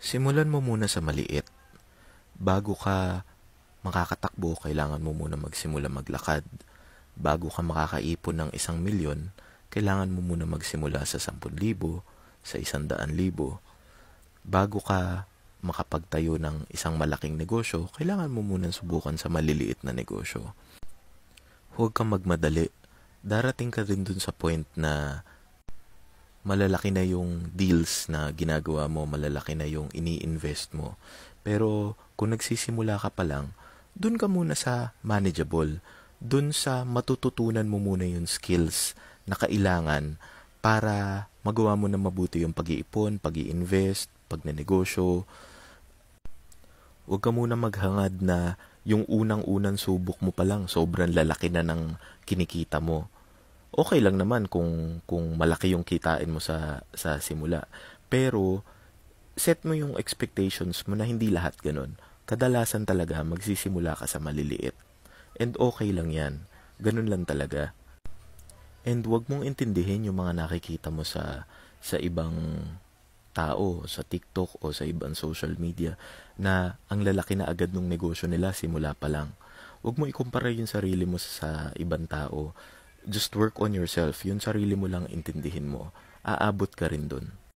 Simulan mo muna sa maliit. Bago ka makakatakbo, kailangan mo muna magsimula maglakad. Bago ka makakaipon ng 1,000,000, kailangan mo muna magsimula sa 10,000, sa 100,000. Bago ka makapagtayo ng isang malaking negosyo, kailangan mo muna subukan sa maliliit na negosyo. Huwag kang magmadali. Darating ka rin dun sa point na malalaki na yung deals na ginagawa mo, malalaki na yung ini-invest mo. Pero kung nagsisimula ka pa lang, dun ka muna sa manageable. Dun sa matututunan mo muna yung skills na kailangan para magawa mo na mabuti yung pag-iipon, pag-i-invest, pagnenegosyo. Huwag ka muna maghangad na yung unang-unang subok mo pa lang, sobrang lalaki na ng kinikita mo. Okay lang naman kung malaki yung kitain mo sa simula. Pero set mo yung expectations mo na hindi lahat ganun. Kadalasan talaga magsisimula ka sa maliliit. And okay lang yan. Ganun lang talaga. And wag mong intindihin yung mga nakikita mo sa ibang tao, sa TikTok o sa ibang social media na ang lalaki na agad ng negosyo nila simula pa lang. Wag mo ikumpara yung sarili mo sa ibang tao. Just work on yourself. Yung sarili mo lang intindihin mo. Aabot ka rin dun.